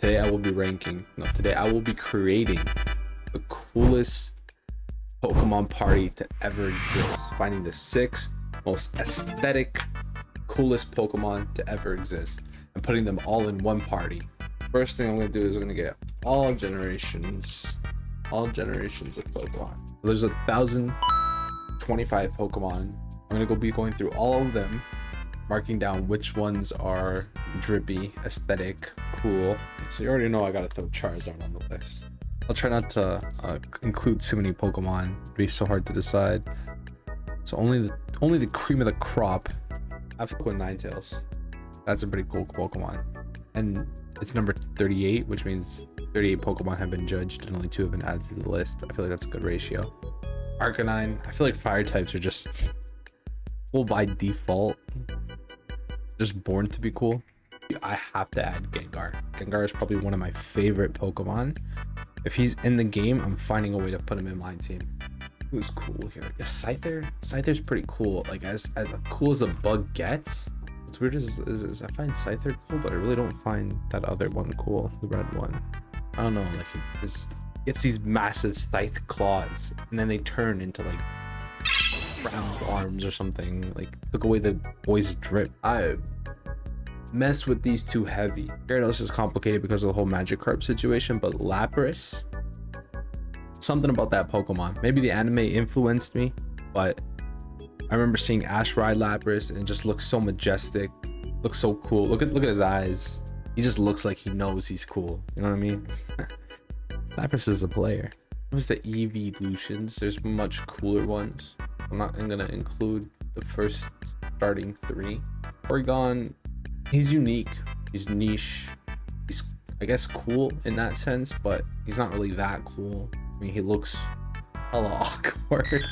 Today I will be ranking. No, today I will be creating the coolest Pokemon party to ever exist. Finding the 6 most aesthetic, coolest Pokemon to ever exist and putting them all in one party. First thing I'm gonna do is I'm gonna get all generations of Pokemon. There's 1,025 Pokemon. I'm gonna be going through all of them, marking down which ones are drippy, aesthetic, cool. So you already know I gotta throw Charizard on the list. I'll try not to include too many Pokemon. It'd be so hard to decide. So only the cream of the crop. I fuck with Ninetales. That's a pretty cool Pokemon. And it's number 38, which means 38 Pokemon have been judged and only 2 have been added to the list. I feel like that's a good ratio. Arcanine. I feel like fire types are just cool by default. Just born to be cool. I have to add Gengar. Gengar is probably one of my favorite Pokemon. If he's in the game, I'm finding a way to put him in my team. Who's cool here? Yeah, Scyther. Scyther's pretty cool. Like as cool as a bug gets. What's weird is I find Scyther cool, but I really don't find that other one cool, the red one. I don't know, like it gets these massive scythe claws, and then they turn into like round arms or something. Like took away the boy's drip. I mess with these two heavy. Gyarados is complicated because of the whole Magikarp situation, but Lapras, something about that Pokemon. Maybe the anime influenced me, but I remember seeing Ash ride Lapras and it just looks so majestic, looks so cool. Look at his eyes. He just looks like he knows he's cool. You know what I mean? Lapras is a player. What's the evolutions? There's much cooler ones. I'm gonna include the first starting 3. Porygon, he's unique. He's niche. He's, I guess, cool in that sense, but he's not really that cool. I mean, he looks hella awkward.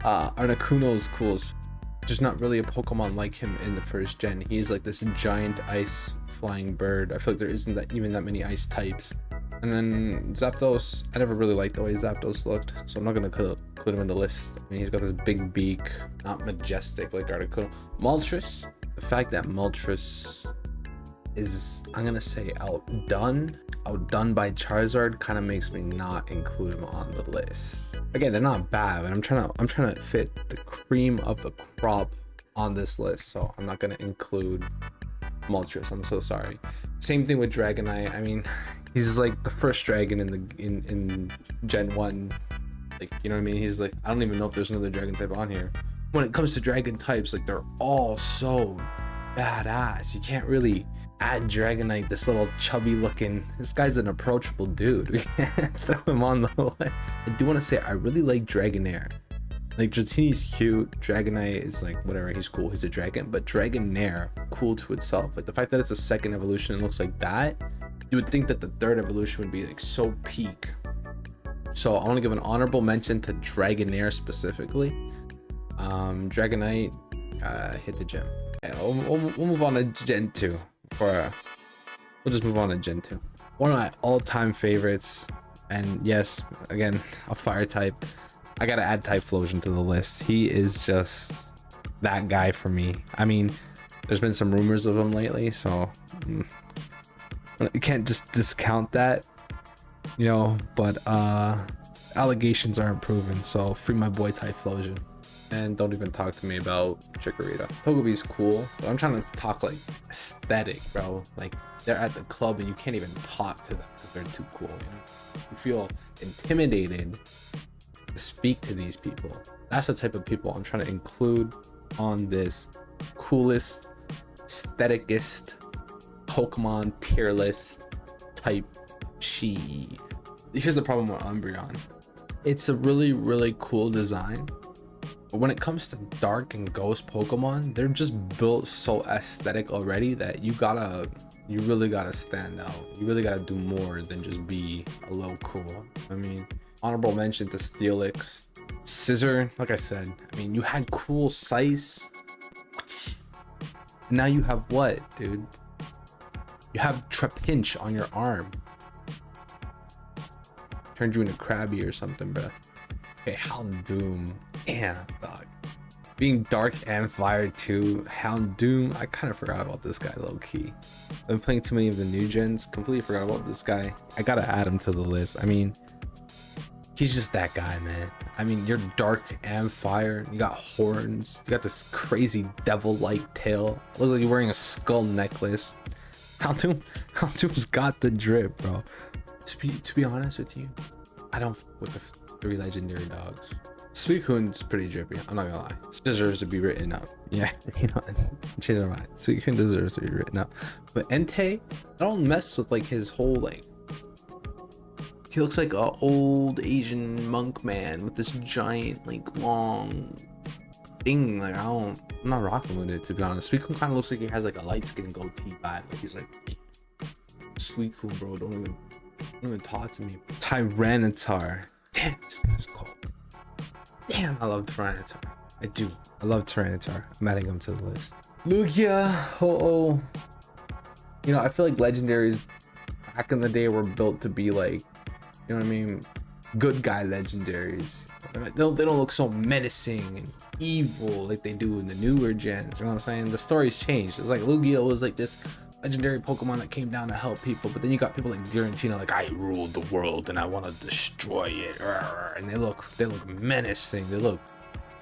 Articuno is cool. There's not really a Pokemon like him in the first gen. He's like this giant ice flying bird. I feel like there isn't even that many ice types. And then Zapdos, I never really liked the way Zapdos looked, so I'm not gonna include him in the list. I mean, he's got this big beak, not majestic like Articuno. Moltres, the fact that Moltres is, I'm gonna say, outdone by Charizard kind of makes me not include him on the list. Again, they're not bad, but I'm trying to fit the cream of the crop on this list, so I'm not gonna include Moltres. I'm so sorry. Same thing with Dragonite. I mean, he's like the first dragon in Gen 1. Like, you know what I mean? He's like, I don't even know if there's another dragon type on here. When it comes to dragon types, like they're all so badass. You can't really add Dragonite, this little chubby looking, this guy's an approachable dude. We can't throw him on the list. I do want to say I really like Dragonair. Like Dratini's cute, Dragonite is like whatever, he's cool, he's a dragon, but Dragonair, cool to itself. Like the fact that it's a second evolution and looks like that, you would think that the third evolution would be like so peak. So I want to give an honorable mention to Dragonair specifically. Dragonite hit the gym. Yeah, we'll move on to Gen 2. We'll just move on to Gen 2. One of my all-time favorites, and yes, again, a fire type. I gotta add Typhlosion to the list. He is just that guy for me. I mean, there's been some rumors of him lately, so you can't just discount that, you know, but allegations aren't proven, so free my boy Typhlosion. And don't even talk to me about Chikorita. Togepi's cool, but I'm trying to talk like aesthetic, bro. Like they're at the club and you can't even talk to them because they're too cool. You know? You feel intimidated to speak to these people. That's the type of people I'm trying to include on this coolest, aestheticist Pokemon tier list type sheet. Here's the problem with Umbreon. It's a really, really cool design. But when it comes to dark and ghost Pokemon, they're just built so aesthetic already that you really gotta stand out. You really gotta do more than just be a little cool. I mean, honorable mention to Steelix. Scissor, like I said, I mean, you had cool Size. Now you have what, dude? You have Trapinch on your arm. Turned you into Krabby or something, bro. Okay, Houndoom. Damn, dog. Being dark and fire too. Houndoom, I kind of forgot about this guy low key. I've been playing too many of the new gens, completely forgot about this guy. I gotta add him to the list. I mean, he's just that guy, man. I mean, you're dark and fire, you got horns, you got this crazy devil-like tail, looks like you're wearing a skull necklace. Houndoom's got the drip, bro. To be honest with you, I don't f with the 3 legendary dogs. Suicune's pretty drippy, I'm not gonna lie. It deserves to be written up. Yeah, you know, change my mind. Suicune deserves to be written up. But Entei, I don't mess with like his whole like, he looks like an old Asian monk man with this giant like long thing. Like I'm not rocking with it, to be honest. Suicune kind of looks like he has like a light skin goatee vibe. Like he's like, Suicune, bro, don't even talk to me. Tyranitar, damn, this guy's cool. Damn, I love Tyranitar. I do. I love Tyranitar. I'm adding him to the list. Lugia, oh. You know, I feel like legendaries back in the day were built to be like, you know what I mean? Good guy legendaries. They don't look so menacing and evil like they do in the newer gens. You know what I'm saying? The story's changed. It's like Lugia was like this legendary Pokemon that came down to help people, but then you got people like Giratina, like I ruled the world and I want to destroy it, and they look menacing, they look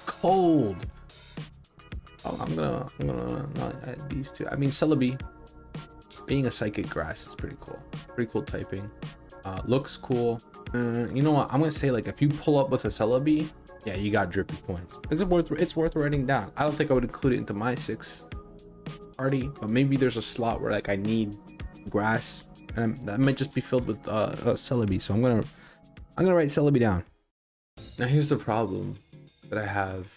cold. Oh, I'm gonna not add these two. I mean, Celebi being a psychic grass is pretty cool typing. Looks cool. You know what, I'm gonna say, like, if you pull up with a Celebi, yeah, you got drippy points. It's worth writing down. I don't think I would include it into my 6 party, but maybe there's a slot where like I need grass and that might just be filled with Celebi, so I'm gonna write Celebi down. Now here's the problem that I have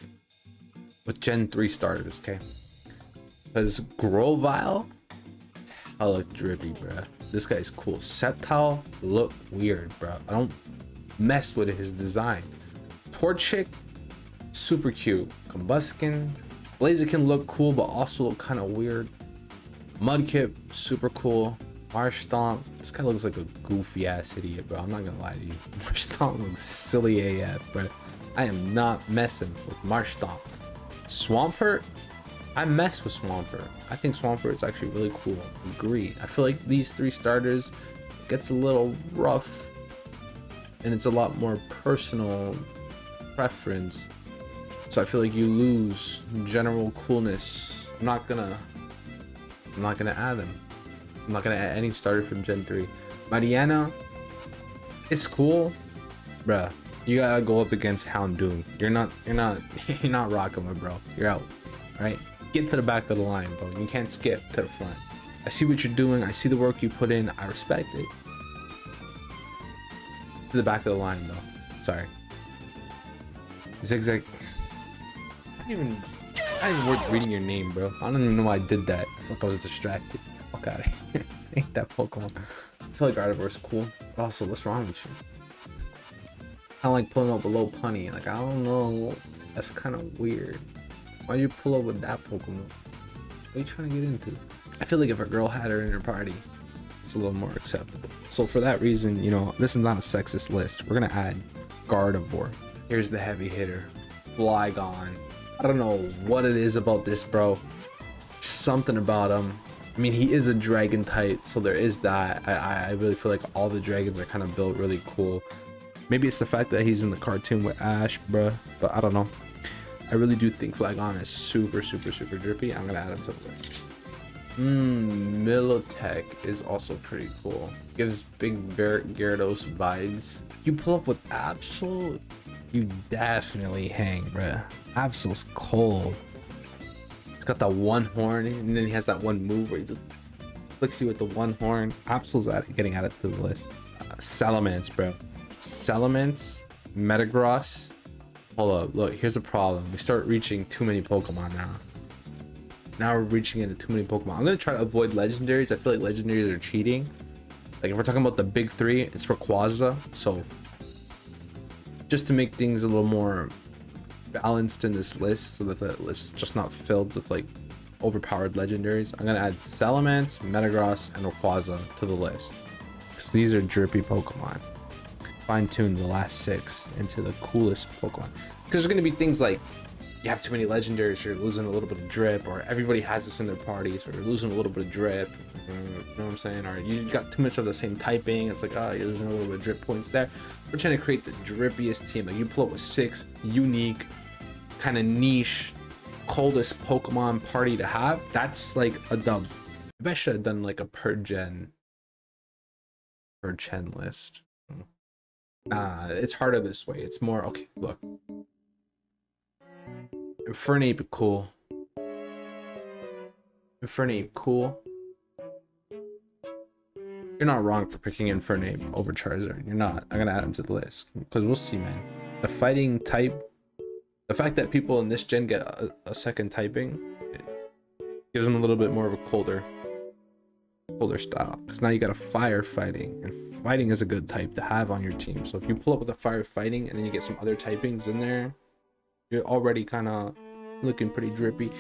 with Gen 3 starters, okay? Because Grovyle, hella drippy, bruh. This guy's cool. Sceptile look weird, bro. I don't mess with his design. Torchic, super cute. Combuskin, Blaziken look cool, but also look kind of weird. Mudkip, super cool. Marshtomp, this guy looks like a goofy ass idiot, bro. I'm not gonna lie to you. Marshtomp looks silly AF, bro. I am not messing with Marshtomp. Swampert, I mess with Swampert. I think Swampert is actually really cool. Agree. I feel like these 3 starters gets a little rough, and it's a lot more personal preference. So I feel like you lose general coolness. I'm not gonna add him. I'm not gonna add any starter from Gen 3. Mariana, it's cool, bruh. You gotta go up against Houndoom. You're not rocking with, bro. You're out. Right? Get to the back of the line, bro. You can't skip to the front. I see what you're doing. I see the work you put in. I respect it. To the back of the line, though. Sorry. Zigzag. I didn't even worth reading your name, bro. I don't even know why I did that. I thought I was distracted. Fuck out of here. Ain't that Pokemon. I feel like Gardevoir's cool. But also, what's wrong with you? I like pulling up a low punny. Like, I don't know. That's kind of weird. Why'd you pull up with that Pokemon? What are you trying to get into? I feel like if a girl had her in her party, it's a little more acceptable. So for that reason, you know, this is not a sexist list. We're gonna add Gardevoir. Here's the heavy hitter, Flygon. I don't know what it is about this, bro. Something about him. I mean, he is a dragon type, so there is that. I really feel like all the dragons are kind of built really cool. Maybe it's the fact that he's in the cartoon with Ash, bruh, but I don't know. I really do think Flygon is super drippy. I'm gonna add him to the list. Militech is also pretty cool. Gives big Gyarados vibes. You pull up with Absol, you definitely hang, bruh. Absol's cold. He's got that one horn, and then he has that one move where he just flicks you with the one horn. Absol's getting added to the list. Salamence, bro. Salamence, Metagross. Hold up, look, here's the problem. We start reaching too many Pokemon now. Now we're reaching into too many Pokemon. I'm gonna try to avoid legendaries. I feel like legendaries are cheating. Like if we're talking about the big 3, it's Rayquaza. So just to make things a little more balanced in this list, so that the list's just not filled with like overpowered legendaries, I'm gonna add Salamence, Metagross, and Rayquaza to the list. Because these are drippy Pokemon. Fine-tune the last 6 into the coolest Pokemon. Because there's gonna be things like you have too many legendaries, you're losing a little bit of drip, or everybody has this in their party, so you're losing a little bit of drip. You know what I'm saying? Or you got too much of the same typing. It's like, oh, you're losing a little bit of drip points there. We're trying to create the drippiest team. Like you pull up with 6 unique, kind of niche, coldest Pokemon party to have. That's like a dub. Maybe I should have done like a per gen list. Nah, it's harder this way. It's more okay. Look, Infernape cool. Infernape cool. You're not wrong for picking Infernape over Charizard. You're not. I'm gonna add him to the list because we'll see, man. The fighting type, the fact that people in this gen get a second typing, it gives them a little bit more of a colder style. Because now you got a fire fighting, and fighting is a good type to have on your team. So if you pull up with a fire fighting and then you get some other typings in there, you're already kind of looking pretty drippy.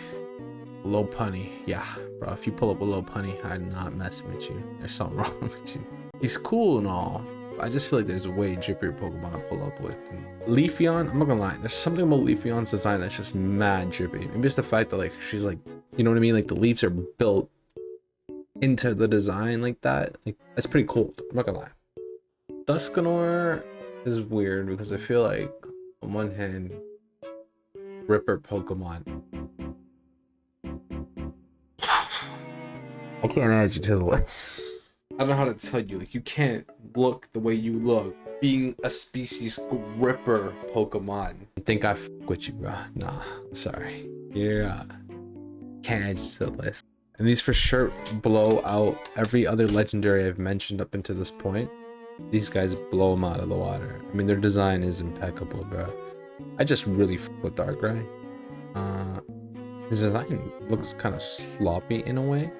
Low punny, yeah, bro. If you pull up a low punny, I'm not messing with you. There's something wrong with you. He's cool and all. I just feel like there's a way drippier Pokemon to pull up with. And Leafeon, I'm not gonna lie, there's something about Leafeon's design that's just mad drippy. Maybe it's the fact that like she's like, you know what I mean? Like the leaves are built into the design like that. Like that's pretty cool. I'm not gonna lie. Dusknoir is weird because I feel like on one hand, Ripper Pokemon. I can't add you to the list. I don't know how to tell you. Like you can't look the way you look being a species Ripper Pokemon. I think I f with you, bro. Nah, I'm sorry. You're can't add you to the list. And these for sure blow out every other legendary I've mentioned up until this point. These guys blow them out of the water. I mean, their design is impeccable, bro. I just really f with Darkrai. His design looks kind of sloppy in a way,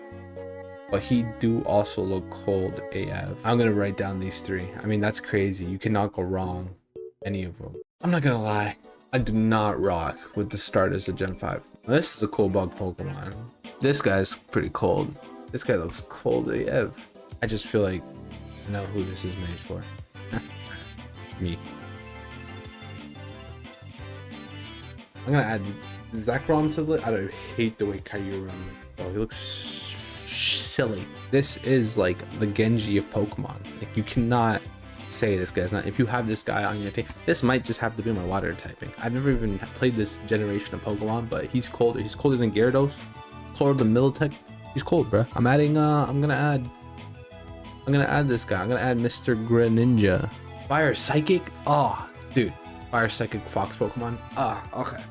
but he do also look cold AF. I'm gonna write down these 3. I mean, that's crazy. You cannot go wrong any of them. I'm not gonna lie, I do not rock with the starters of Gen 5. This is a cool bug Pokemon. This guy's pretty cold. This guy looks cold AF. I just feel like I know who this is made for. Me. I'm gonna add Zekrom to the list. I don't hate the way Kyurem looks. Oh, he looks silly. This is like the Genji of Pokemon. Like you cannot say this guy's not. If you have this guy on your team, this might just have to be my water typing. I've never even played this generation of Pokemon, but he's colder. He's colder than Gyarados, colder than Militech. He's cold, bro. I'm adding. I'm gonna add this guy. I'm gonna add Mr. Greninja. Fire Psychic. Oh, dude. Fire Psychic Fox Pokemon. Okay.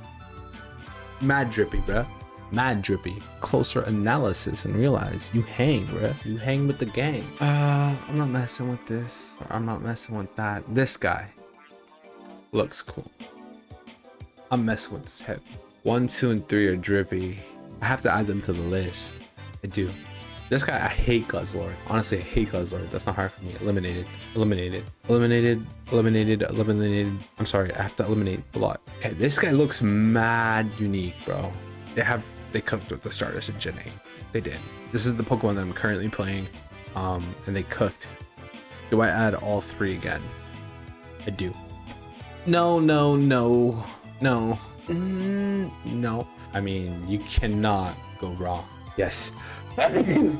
Mad drippy, bruh. Mad drippy. Closer analysis and realize you hang, bruh. You hang with the gang. I'm not messing with this. Or I'm not messing with that. This guy looks cool. I'm messing with this hip. 1, 2, and 3 are drippy. I have to add them to the list. I do. This guy, I hate Guzzlord. Honestly, I hate Guzzlord. That's not hard for me. Eliminated. I'm sorry, I have to eliminate a lot. Okay, this guy looks mad unique, bro. They cooked with the starters in Gen 8. They did. This is the Pokemon that I'm currently playing. And they cooked. Do I add all 3 again? I do. No. No. I mean, you cannot go wrong. Yes.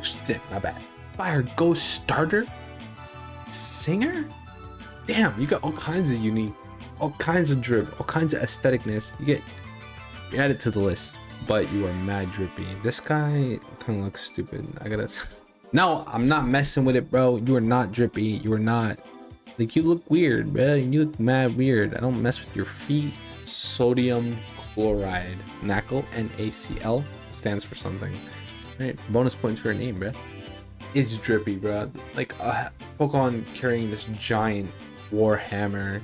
Shit, my bad. Fire Ghost Starter? Singer? Damn, you got all kinds of unique, all kinds of drip, all kinds of aestheticness. You add it to the list, but you are mad drippy. This guy kind of looks stupid. No, I'm not messing with it, bro. You are not drippy. You are not. Like, you look weird, bro. You look mad weird. I don't mess with your feet. Sodium chloride. NACL, NACL, stands for something. Right, bonus points for a name, bro. It's drippy, bro. Like a Pokemon carrying this giant war hammer.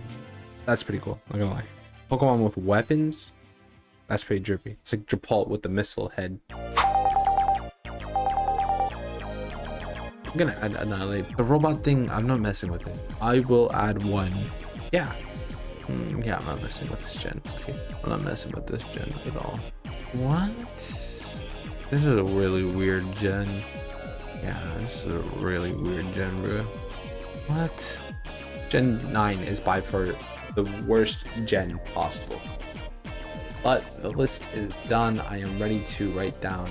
That's pretty cool. Not gonna lie. Pokemon with weapons. That's pretty drippy. It's like Drapult with the missile head. I'm gonna add Annihilate. The robot thing, I'm not messing with it. I will add 1. Yeah. Yeah, I'm not messing with this gen. Okay. I'm not messing with this gen at all. What? This is a really weird gen. Yeah, this is a really weird gen, bro. What? Gen 9 is by far the worst gen possible. But the list is done. I am ready to write down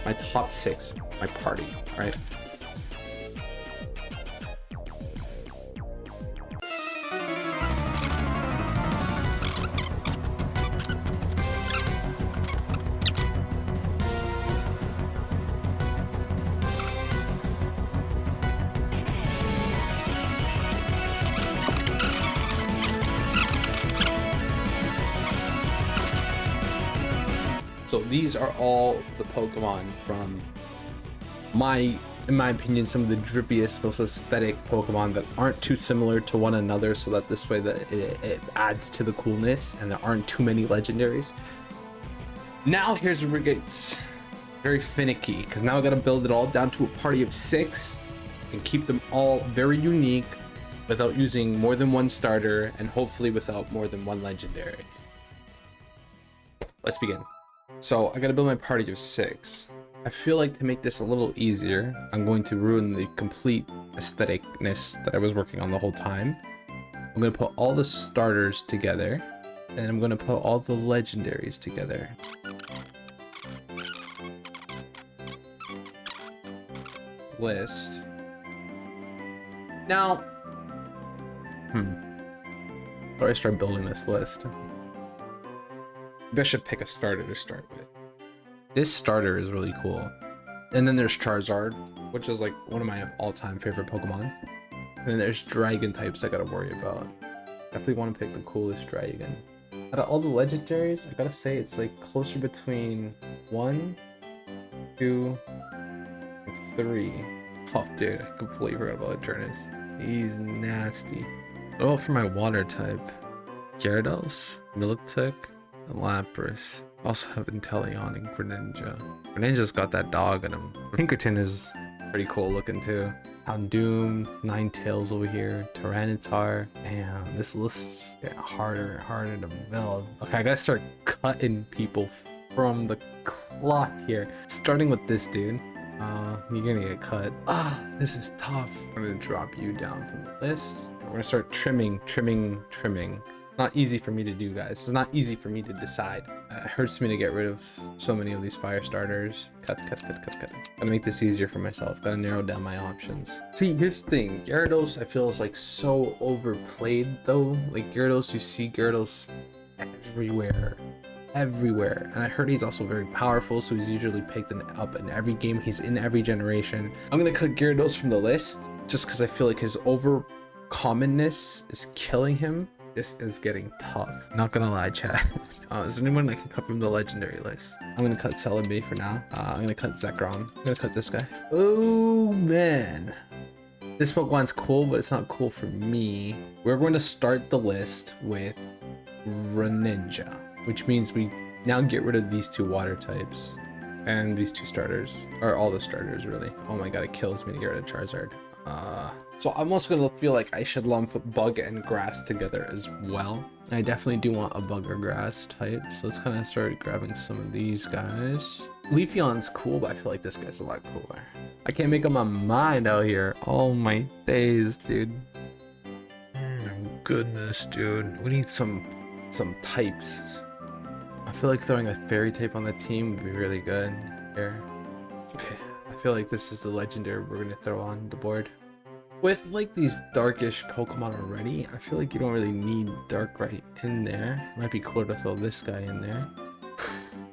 my top 6, my party. All right. So these are all the Pokemon from in my opinion, some of the drippiest, most aesthetic Pokemon that aren't too similar to one another, so that this way that it adds to the coolness and there aren't too many legendaries. Now here's where it gets very finicky, because now I gotta build it all down to a party of 6 and keep them all very unique without using more than one starter and hopefully without more than one legendary. Let's begin. So I gotta build my party of 6. I feel like to make this a little easier, I'm going to ruin the complete aestheticness that I was working on the whole time. I'm gonna put all the starters together, and I'm gonna put all the legendaries together. List. Now, how do I start building this list? Maybe I should pick a starter to start with. This starter is really cool. And then there's Charizard, which is like one of my all-time favorite Pokemon. And then there's dragon types I gotta worry about. Definitely want to pick the coolest dragon. Out of all the legendaries, I gotta say it's like closer between 1, 2, and 3. Oh dude, I completely forgot about Eternus. He's nasty. Oh, for my water type, Gyarados, Militech, and Lapras. Also have Inteleon and Greninja. Greninja's got that dog in him. Pinkerton is pretty cool looking too. Houndoom, Ninetales over here, Tyranitar, and this list is getting harder and harder to build. Okay, I gotta start cutting people from the clock here. Starting with this dude. You're gonna get cut. This is tough. I'm gonna drop you down from the list. We're gonna start trimming. Not easy for me to do, guys. It's not easy for me to decide. It hurts me to get rid of so many of these fire starters. Cut. Gotta make this easier for myself. Gotta narrow down my options. See, here's the thing. Gyarados, I feel, is like so overplayed though. Like Gyarados, you see Gyarados everywhere. And I heard he's also very powerful, so he's usually picked up in every game. He's in every generation. I'm gonna cut Gyarados from the list just because I feel like his over commonness is killing him. This is getting tough. Not gonna lie, chat. Is there anyone I can cut from the legendary list? I'm gonna cut Celebi for now. I'm gonna cut Zekrom. I'm gonna cut this guy. Oh man. This Pokemon's cool, but it's not cool for me. We're going to start the list with Greninja, which means we now get rid of these 2 water types and these 2 starters, or all the starters really. Oh my god, it kills me to get rid of Charizard. So I'm also gonna feel like I should lump bug and grass together as well. I definitely do want a bug or grass type, so let's kind of start grabbing some of these guys. Leafeon's cool, but I feel like this guy's a lot cooler. I can't make up my mind out here. Oh my days, dude. Goodness, dude. We need some types. I feel like throwing a fairy type on the team would be really good here. Okay, I feel like this is the legendary we're gonna throw on the board. With like these darkish Pokemon already, I feel like you don't really need downright in there. Might be cooler to throw this guy in there.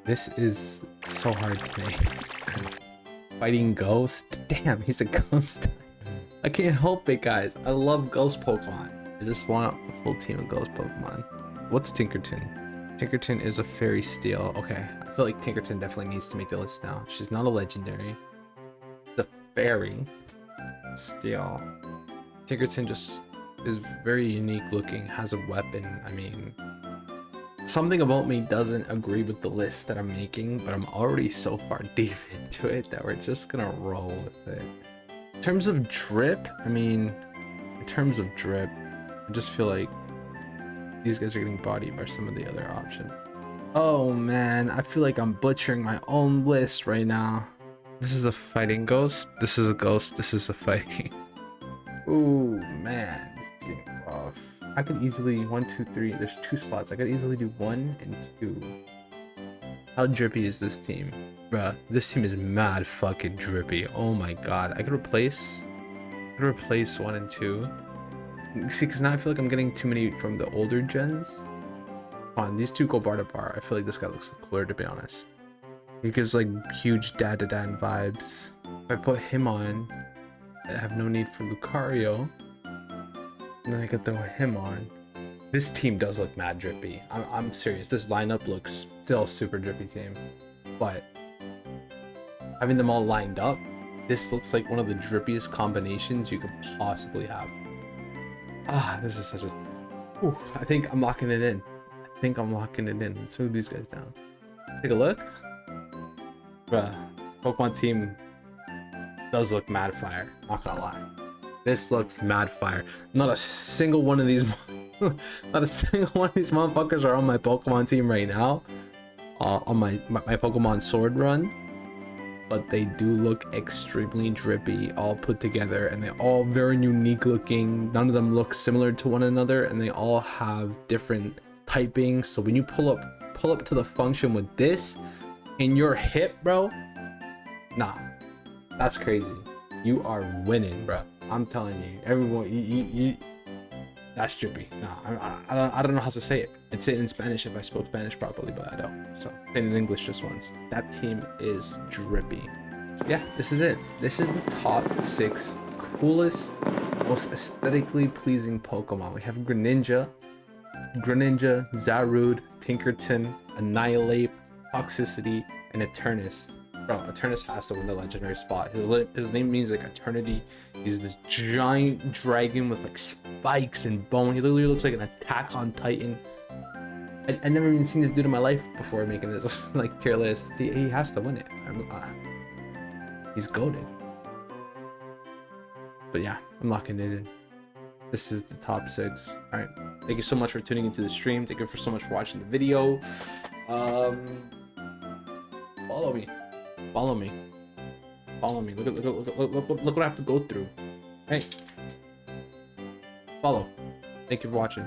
This is so hard to make. Fighting Ghost? Damn, he's a ghost. I can't help it, guys. I love ghost Pokemon. I just want a full team of ghost Pokemon. What's Tinkerton? Tinkerton is a fairy steel. Okay, I feel like Tinkerton definitely needs to make the list now. She's not a legendary. The fairy steel. Tinkerton just is very unique looking, has a weapon. I mean, something about me doesn't agree with the list that I'm making, but I'm already so far deep into it that we're just gonna roll with it. In terms of drip, I just feel like these guys are getting bodied by some of the other options. Oh man, I feel like I'm butchering my own list right now. This is a fighting ghost. This is a ghost. This is a fighting. Ooh man, it's getting rough. I could easily 1, 2, 3. There's 2 slots. I could easily do 1 and 2. How drippy is this team? Bruh, this team is mad fucking drippy. Oh my god. I could replace 1 and 2. See, because now I feel like I'm getting too many from the older gens. On these 2 go bar to bar. I feel like this guy looks cooler, to be honest. He gives like huge Dadadan vibes. If I put him on, I have no need for Lucario. And then I could throw him on. This team does look mad drippy. I'm serious. This lineup looks still super drippy team. But having them all lined up, this looks like one of the drippiest combinations you could possibly have. Ah, this is such a... Ooh, I think I'm locking it in. Let's move these guys down. Take a look. Bruh, Pokemon team does look mad fire. Not gonna lie. This looks mad fire. Not a single one of these motherfuckers are on my Pokemon team right now. On my Pokemon Sword run. But they do look extremely drippy, all put together, and they're all very unique looking. None of them look similar to one another, and they all have different typing. So when you pull up to the function with this in your hip, bro, nah, that's crazy. You are winning, bro. I'm telling you, everyone, you that's drippy. Nah, I don't know how to say it. I'd say it in Spanish if I spoke Spanish properly, but I don't. So say it in English just once. That team is drippy. Yeah, this is it. This is the top 6 coolest, most aesthetically pleasing Pokemon. We have Greninja, Zarude, Pinkerton, Annihilate, Toxicity, and Eternus. Bro, Eternus has to win the legendary spot. His name means like eternity. He's this giant dragon with like spikes and bone. He literally looks like an Attack on Titan. I never even seen this dude in my life before making this like tier list. He has to win it. He's goated. But yeah, I'm locking it in. This is the top 6. All right. Thank you so much for tuning into the stream. Thank you so much for watching the video. Follow me. Look what I have to go through. Hey. Follow. Thank you for watching.